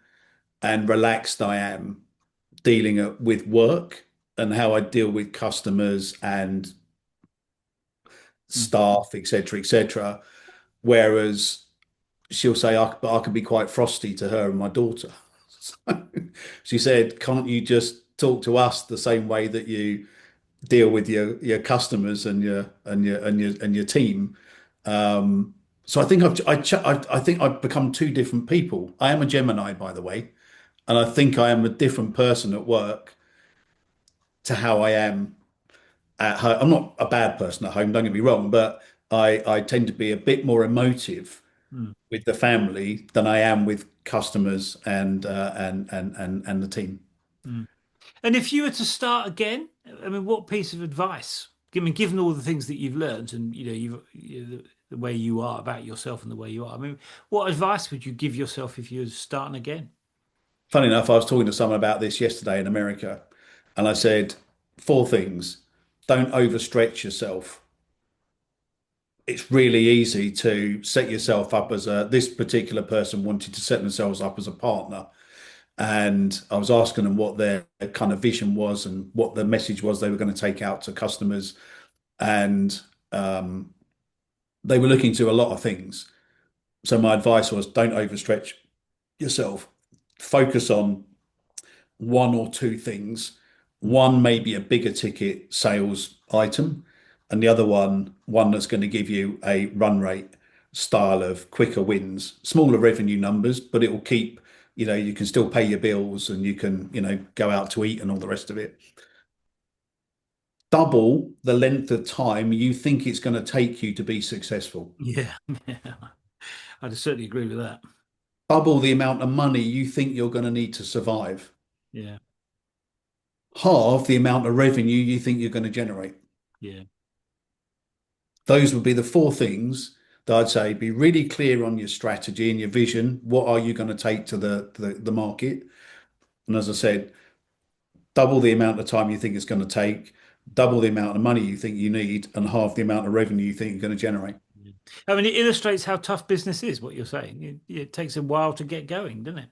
and relaxed I am dealing with work and how I deal with customers and Mm. staff, etc., etc. Whereas she'll say, but I can be quite frosty to her and my daughter. So she said, can't you just talk to us the same way that you deal with your customers and your team? So I think I think I've become two different people. I am a Gemini, by the way, and I think I am a different person at work to how I am at home. I'm not a bad person at home, don't get me wrong, but I tend to be a bit more emotive Mm. with the family than I am with customers and the team. Mm. And if you were to start again, I mean, what piece of advice? I mean, given all the things that you've learned and the way you are about yourself and the way you are, I mean, what advice would you give yourself if you were starting again? Funny enough, I was talking to someone about this yesterday in America, and I said four things. Don't overstretch yourself. It's really easy to set yourself up as this particular person wanted to set themselves up as a partner. And I was asking them what their kind of vision was and what the message was they were going to take out to customers. And they were looking to a lot of things. So my advice was don't overstretch yourself. Focus on one or two things. Mm. One maybe a bigger ticket sales item, and the other one that's going to give you a run rate style of quicker wins, smaller revenue numbers, but it will keep, you can still pay your bills and you can, go out to eat and all the rest of it. Double the length of time you think it's going to take you to be successful. Yeah, yeah, I'd certainly agree with that. Double the amount of money you think you're going to need to survive. Yeah. halve the amount of revenue you think you're going to generate. Yeah. Those would be the four things that I'd say be really clear on your strategy and your vision. What are you going to take to the market? And as I said, double the amount of time you think it's going to take, double the amount of money you think you need, and half the amount of revenue you think you're going to generate. Yeah. I mean, it illustrates how tough business is, what you're saying. It takes a while to get going, doesn't it?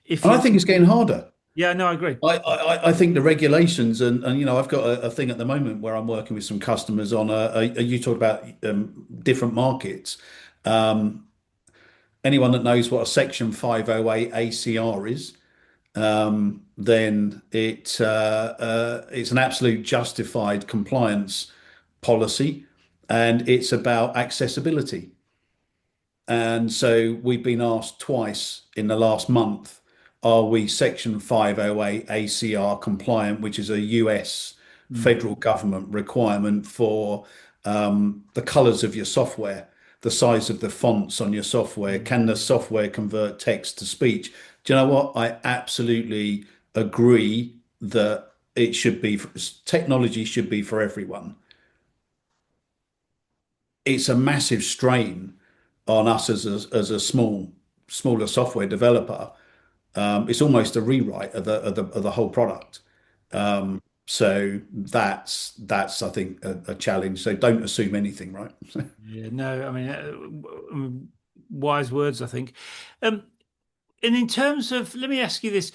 If And I you, think it's getting harder. yeah, no, I agree. I think the regulations and I've got a thing at the moment where I'm working with some customers on you talked about different markets. Um, Anyone that knows what a Section 508 ACR is, then it's an absolute justified compliance policy, and it's about accessibility. And so we've been asked twice in the last month, are we Section 508 ACR compliant, which is a US Mm, federal government requirement for the colors of your software, the size of the fonts on your software. mm, Can the software convert text to speech? Do you know what? I absolutely agree that it should be, technology should be for everyone. It's a massive strain on us as a smaller software developer. It's almost a rewrite of the whole product. So that's I think a challenge. So don't assume anything, right? yeah, no, I mean, wise words, I think. Um, and in terms of, let me ask you this: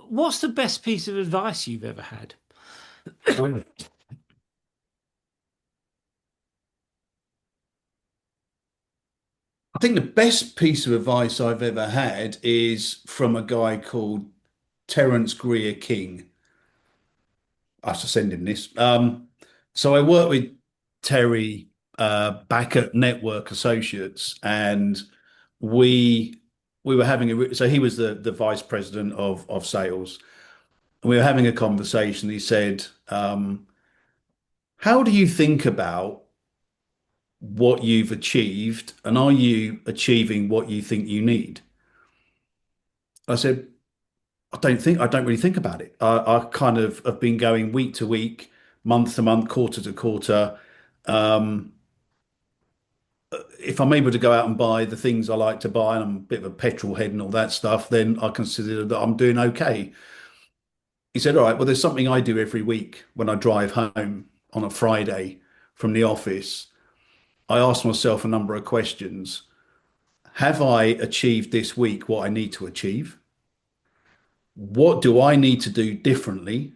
what's the best piece of advice you've ever had? I think the best piece of advice I've ever had is from a guy called Terence Greer King. I have to send him this. So I worked with Terry back at Network Associates, and we we were having so he was the vice president of sales. And we were having a conversation. He said, "How do you think about what you've achieved, and are you achieving what you think you need?" I said, I don't really think about it. I kind of have been going week to week, month to month, quarter to quarter. Um, if I'm able to go out and buy the things I like to buy, and I'm a bit of a petrol head and all that stuff, then I consider that I'm doing okay. He said, "All right, well, there's something I do every week when I drive home on a Friday from the office. I ask myself a number of questions. Have I achieved this week what I need to achieve? What do I need to do differently?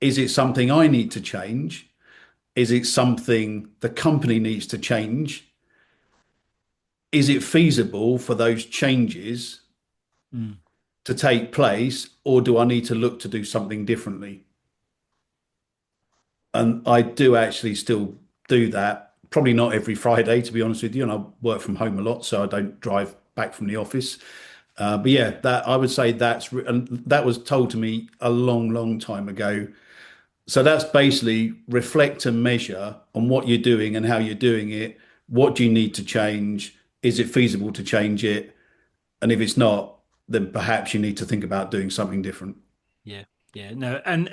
Is it something I need to change? Is it something the company needs to change? Is it feasible for those changes Mm, to take place, or do I need to look to do something differently?" And I do actually still do that. Probably not every Friday, to be honest with you. And I work from home a lot, so I don't drive back from the office. But yeah, that I would say and that was told to me a long, long time ago. So that's basically reflect and measure on what you're doing and how you're doing it. What do you need to change? Is it feasible to change it? And if it's not, then perhaps you need to think about doing something different. yeah, yeah, no, and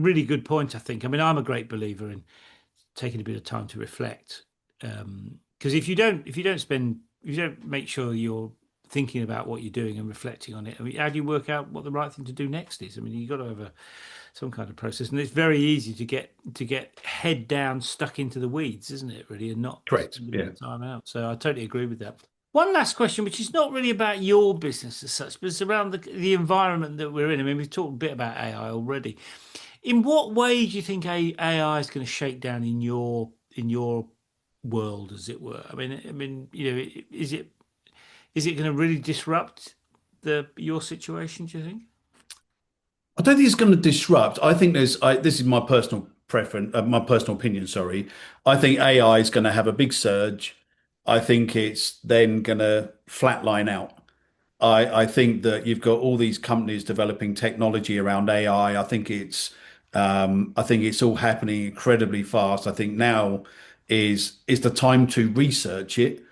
really good point, I think. I mean, I'm a great believer in taking a bit of time to reflect. Because if you don't make sure you're thinking about what you're doing and reflecting on it, I mean, how do you work out what the right thing to do next is? I mean, you've got to have some kind of process, and it's very easy to get head down, stuck into the weeds, isn't it? Really, and not Correct. spend a bit Yeah. of time out. So I totally agree with that. One last question, which is not really about your business as such, but it's around the environment that we're in. I mean, we've talked a bit about AI already. In what way do you think AI is going to shake down in your world, as it were? Is it going to really disrupt the your situation? Do you think? I don't think it's going to disrupt. I think this is my personal preference, my personal opinion, sorry. I think AI is going to have a big surge. I think it's then going to flatline out. I think that you've got all these companies developing technology around AI. I think it's all happening incredibly fast. I think now is the time to research it,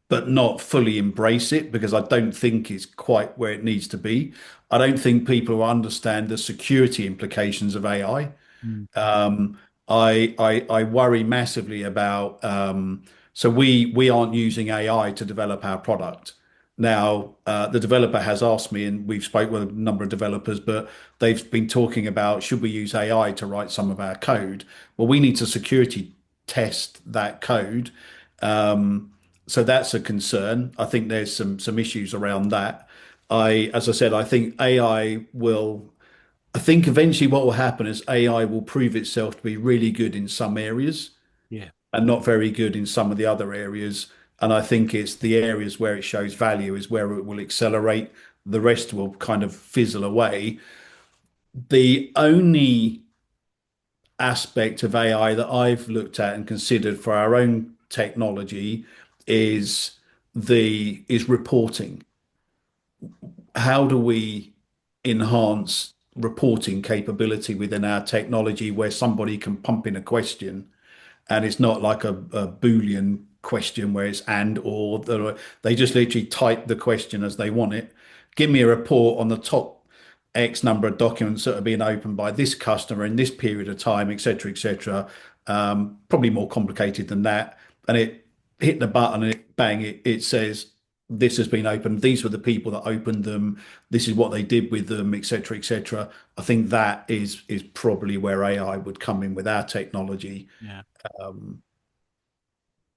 but not fully embrace it because I don't think it's quite where it needs to be. I don't think people understand the security implications of AI. Mm. Um, I worry massively about so we aren't using AI to develop our product. Now, the developer has asked me, and we've spoke with a number of developers, but they've been talking about should we use AI to write some of our code? Well, we need to security test that code. So that's a concern. I think there's some issues around that. As I said, I think AI will. I think eventually what will happen is AI will prove itself to be really good in some areas Yeah. and not very good in some of the other areas. And I think it's the areas where it shows value is where it will accelerate. The rest will kind of fizzle away. The only aspect of AI that I've looked at and considered for our own technology is is reporting. How do we enhance reporting capability within our technology where somebody can pump in a question and it's not like a Boolean question where it's and or they just literally type the question as they want it. Give me a report on the top X number of documents that are being opened by this customer in this period of time, etc., etc. Probably more complicated than that. And it hit the button and it says this has been opened. These were the people that opened them. This is what they did with them, etc., etc. I think that is probably where AI would come in with our technology. Yeah.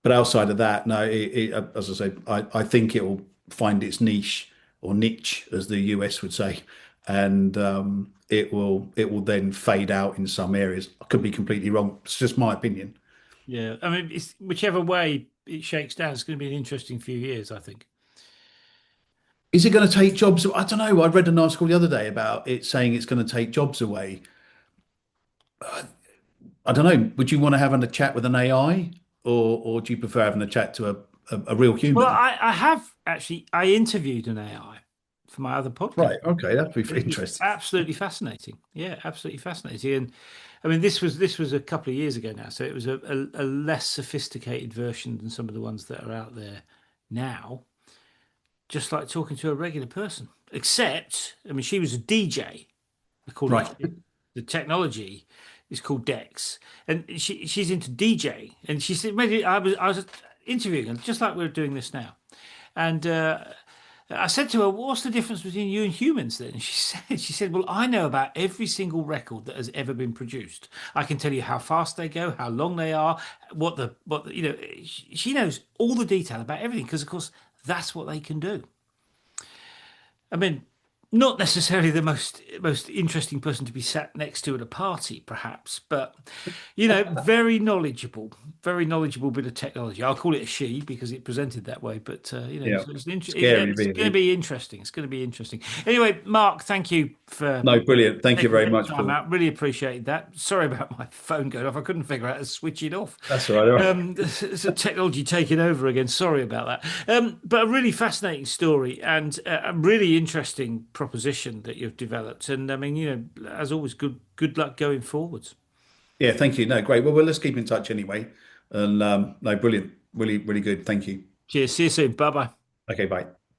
But outside of that, no, as I said, I think it will find its niche or niche, as the US would say, and it will then fade out in some areas. I could be completely wrong. It's just my opinion. Yeah. I mean, it's, whichever way it shakes down, it's going to be an interesting few years, I think. Is it going to take jobs? I don't know. I read an article the other day about it saying it's going to take jobs away. I don't know. Would you want to have a chat with an AI, or do you prefer having a chat to a real Well, human? I have actually, I interviewed an AI for my other podcast. Right. Okay. That'd be It was interesting. absolutely fascinating. Yeah, absolutely fascinating. And I mean, this was a couple of years ago now, so it was a less sophisticated version than some of the ones that are out there now. Just like talking to a regular person, except I mean, she was a DJ. They call it Right. she. The technology is called Dex, and she's into DJ. And she said, maybe I was interviewing her just like we're doing this now, and I said to her, "What's the difference between you and humans then?" And she said, "Well, I know about every single record that has ever been produced. I can tell you how fast they go, how long they are, you know." She knows all the detail about everything because, of course, that's what they can do. I mean, not necessarily the most interesting person to be sat next to at a party, perhaps, but very knowledgeable bit of technology. I'll call it a she because it presented that way, but Yeah. so Scary, it's going to really. be interesting. It's going to be interesting. Anyway, Mark, thank you for No, brilliant. Thank you taking a very bit of much, time Paul. out. Really appreciate that. Sorry about my phone going off. I couldn't figure out how to switch it off. That's all right. All right. It's a technology taking over again. Sorry about that. But a really fascinating story and a really interesting proposition that you've developed. And I mean, as always, good luck going forwards. Yeah, thank you. No, great. Well, let's keep in touch anyway. And no, brilliant. Really, really good. Thank you. Cheers. See you soon. Bye bye. Okay, bye.